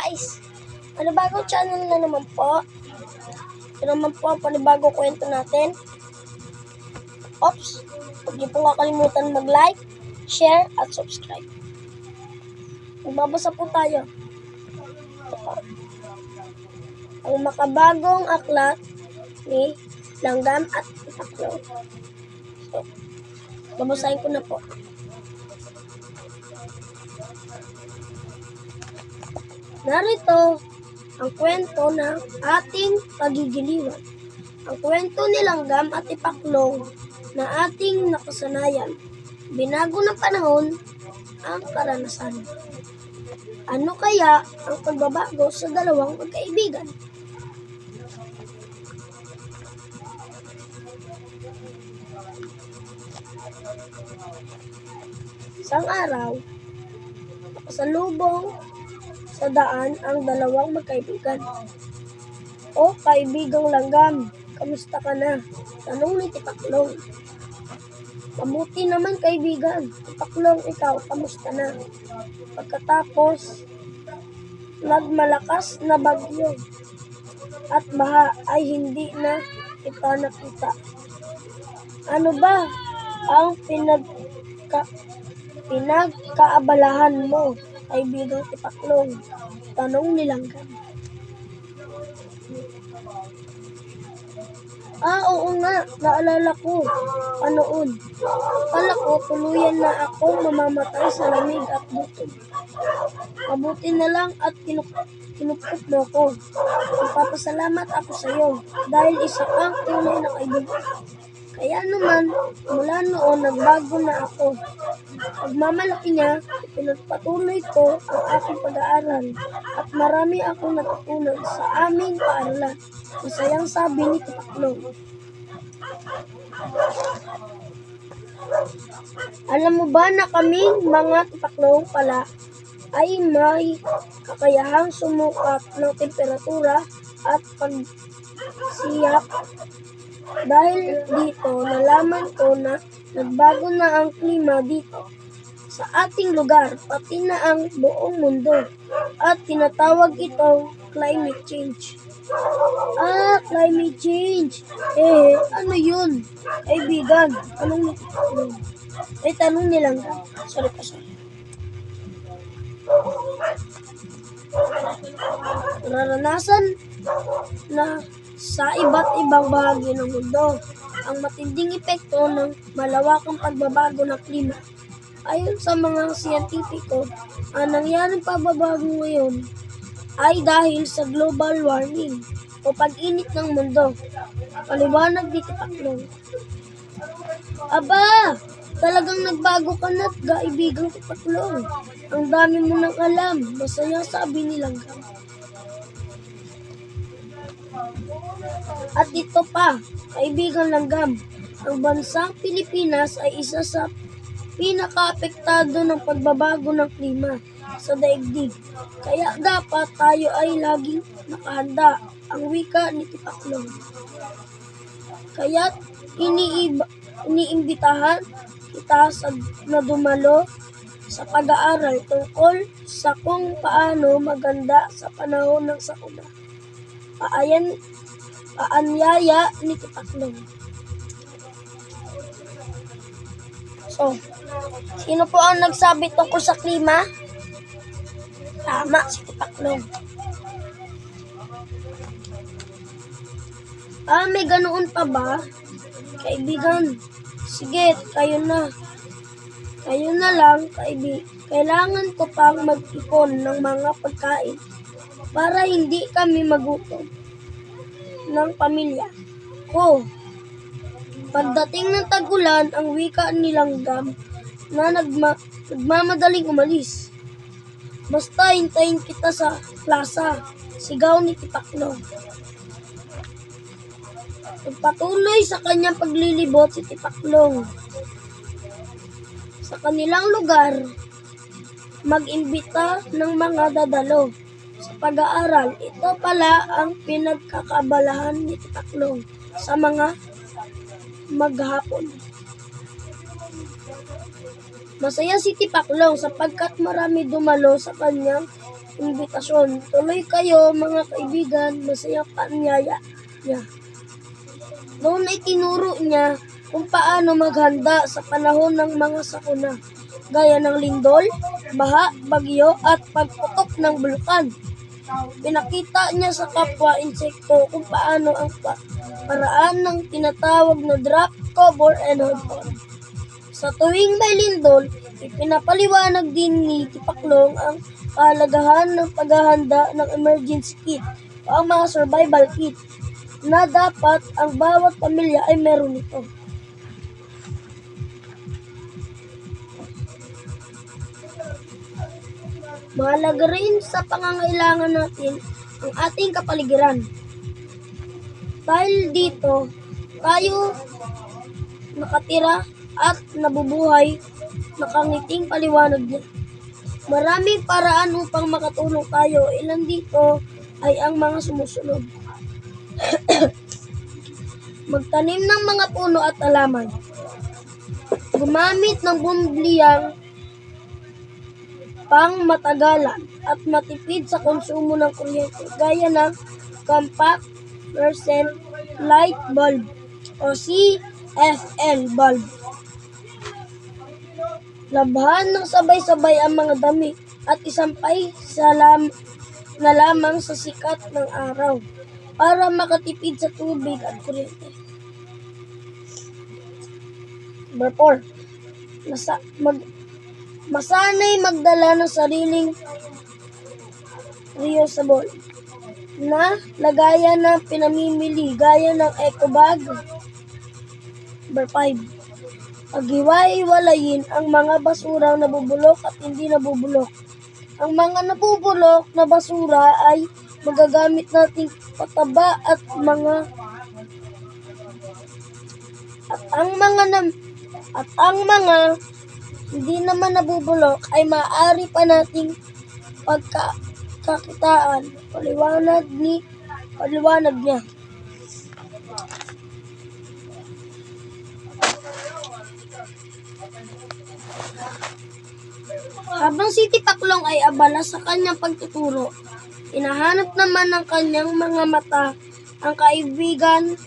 guys, panibagong channel na naman po. Ito naman po ang panibagong kwento natin. Oops, huwag niyo po kakalimutan mag-like, share, at subscribe. Magbabasa po tayo. Ito po. Ang makabagong aklat ni Langgam at Tipaklong. So, babasahin ko na po. Narito ang kwento ng ating pagigiliwan. Ang kwento ni Langgam at Tipaklong na ating nakasanayan. Binago ng panahon ang karanasan. Ano kaya ang pagbabago sa dalawang magkaibigan? Isang araw, nakasalubong sa daan ang dalawang magkaibigan. "O kaibigang Langgam, kamusta ka na?" tanong ni Tipaklong. "Mabuti naman kaibigan. Tipaklong, ikaw, kamusta na?" Pagkatapos nagmalakas na bagyo at baha ay hindi na kita nakita. "Ano ba ang pinagkaabalahan mo, kaibigang Tipaklong?" tanong ni Langgam. Oo nga, naalala ko. Anoon? Akala ko tuluyan na akong mamamatay sa lamig at gutom. Mabuti na lang at kinupkop mo ko. Magpapasalamat ako sa iyo dahil isa kang tunay na kaibigan. Kaya naman, mula noon nagbago na ako. Pagmamalaki niya, pinagpatuloy ko ang aking pag-aaral at marami akong natutunan sa aming paaralan. Masayang sabi ni Tipaklong. Alam mo ba na kaming mga Tipaklong pala ay may kakayahang sumukat ng temperatura at pagsiyap? Dahil dito, nalaman ko na nagbago na ang klima dito sa ating lugar, pati na ang buong mundo, at tinatawag itong climate change. Climate change. Ano yun, kaibigan? Tanong ni Tipaklong. Tanong ni Langgam. Sorry. Naranasan na sa iba't ibang bahagi ng mundo ang matinding epekto ng malawakang pagbabago ng klima. Ayon sa mga siyentipiko, ang nangyaring pagbabago ngayon ay dahil sa global warming o pag-init ng mundo. Paliwanag ni Tipaklong. Aba, talagang nagbago ka na, kaibigang Tipaklong. Ang dami mo nang alam, masaya sabi ni Langgam. At ito pa, kaibigang Langgam, ang bansang Pilipinas ay isa sa pinaka-apektado ng pagbabago ng klima sa daigdig. Kaya dapat tayo ay laging nakahanda, ang wika ni Tipaklong. Kaya't iniimbitahan kita na dumalo sa pag-aaral tungkol sa kung paano maganda sa panahon ng sakuna. Paanyaya ni Tipaklong. So, sino po ang nagsabi tungkol sa klima? Tama, si Tipaklong. May ganoon pa ba? Kaibigan, sige, kayo na. Kayo na lang, kailangan ko pang mag-ipon ng mga pagkain para hindi kami magutom ng pamilya ko. Pagdating ng tag-ulan, ang wika ni Langgam na nagmamadaling umalis. Basta hintayin kita sa plaza, sigaw ni Tipaklong. Pagpatuloy sa kanyang paglilibot si Tipaklong sa kanilang lugar, mag-imbita ng mga dadalo sa pag-aaral. Ito pala ang pinagkakaabalahan ni Tipaklong sa mga maghapon. Masaya si Tipaklong sapagkat marami dumalo sa kanyang imbitasyon. Tuloy kayo mga kaibigan, masaya pa ang yaya niya. Doon ay tinuro niya kung paano maghanda sa panahon ng mga sakuna, gaya ng lindol, baha, bagyo at pagputok ng bulkan. Pinakita niya sa kapwa insekto kung paano ang paraan ng tinatawag na drop, cover, and hold on. Sa tuwing may lindol, ipinapaliwanag din ni Tipaklong ang kahalagahan ng paghahanda ng emergency kit o ang mga survival kit na dapat ang bawat pamilya ay meron nito. Mahalaga rin sa pangangailangan natin ang ating kapaligiran. Dahil dito, tayo nakatira at nabubuhay, nakangiting paliwanag niya. Maraming paraan upang makatulong tayo. Ilan dito ay ang mga sumusunod. Magtanim ng mga puno at halaman. Gumamit ng bumbliyang pang matagalan at matipid sa konsumo ng kuryente gaya ng compact fluorescent light bulb o CFL bulb. Labhan ng sabay-sabay ang mga dami at isampay na lamang sa sikat ng araw para makatipid sa tubig at kuryente. Number 4. Masanay magdala ng sariling reusable na lagayan ng pinamimili gaya ng eco bag. Number 5. Paghiwa-hiwalayin ang mga basurang nabubulok at hindi nabubulok. Ang mga nabubulok na basura ay magagamit nating pataba at ang mga hindi naman nabubulok ay maaari pa nating pagkakitaan. Paliwanag niya. Habang si Tipaklong ay abala sa kanyang pagtuturo, hinahanap naman ng kanyang mga mata ang kaibigan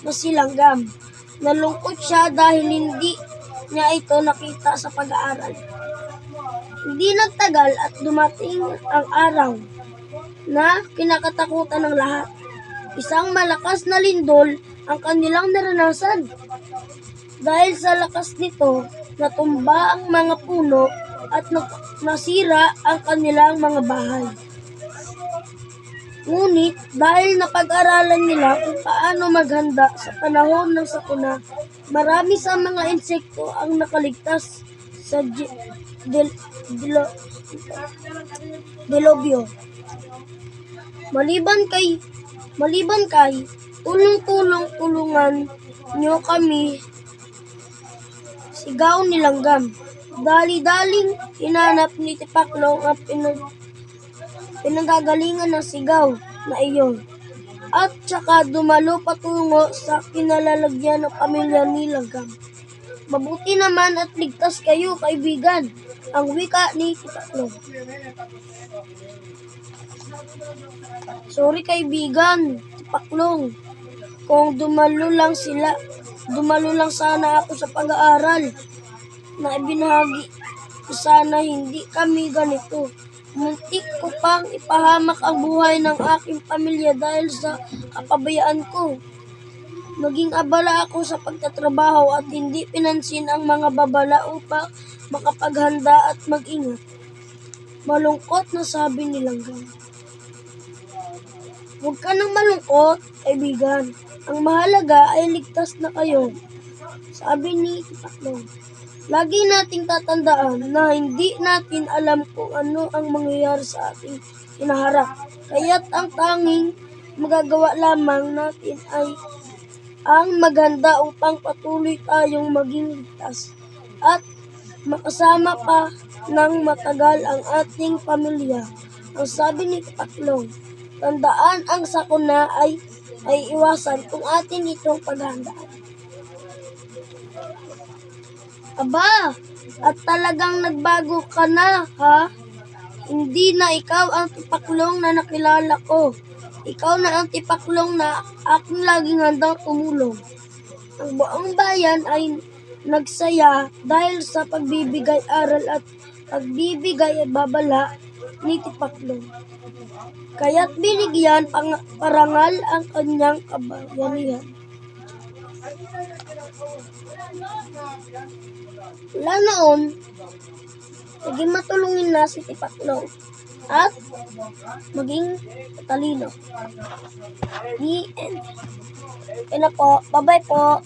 na si Langgam. Nalungkot siya dahil hindi niya ito nakita sa pag-aaral. Hindi nagtagal at dumating ang araw na kinakatakutan ng lahat. Isang malakas na lindol ang kanilang naranasan. Dahil sa lakas nito, natumba ang mga puno at nasira ang kanilang mga bahay. Ngunit dahil napag-aralan nila kung paano maghanda sa panahon ng sakuna, marami sa mga insekto ang nakaligtas sa delubyo. Maliban kay tulungan nyo kami, sigaw ni Langgam. Dali-daling hinanap ni Tipaklong ang pinanggagalingan ng sigaw na iyon. At saka dumalo patungo sa kinalalagyan ng pamilya ni Langgam. Mabuti naman at ligtas kayo, kaibigan, ang wika ni Tipaklong. Sorry kaibigan, Tipaklong, kung dumalo lang sana ako sa pag-aaral na ibinahagi ko, sana hindi kami ganito. Muntik ko pang ipahamak ang buhay ng aking pamilya dahil sa kapabayaan ko. Naging abala ako sa pagtatrabaho at hindi pinansin ang mga babala upang makapaghanda at mag-ingat. Malungkot na sabi ni Langgam. Huwag ka nang malungkot, kaibigan. Ang mahalaga ay ligtas na kayo, sabi ni Tipaklong. Lagi nating tatandaan na hindi natin alam kung ano ang mangyayari sa ating hinaharap. Kaya't ang tanging magagawa lamang natin ay ang maganda upang patuloy tayong maging ligtas at makasama pa ng matagal ang ating pamilya. Ang sabi ni Tipaklong, tandaan ang sakuna ay iwasan kung atin itong paghandaan. Aba, at talagang nagbago ka na, ha? Hindi na ikaw ang tipaklong na nakilala ko. Ikaw na ang tipaklong na aking laging handang tumulong. Ang buong bayan ay nagsaya dahil sa pagbibigay aral at pagbibigay babala ni Tipaklong. Kaya't binigyan parangal ang kanyang kabayanihan. Mula noon, naging matulungin na si Tipaklong at maging matalino. The end. Kaya na po. Bye-bye po.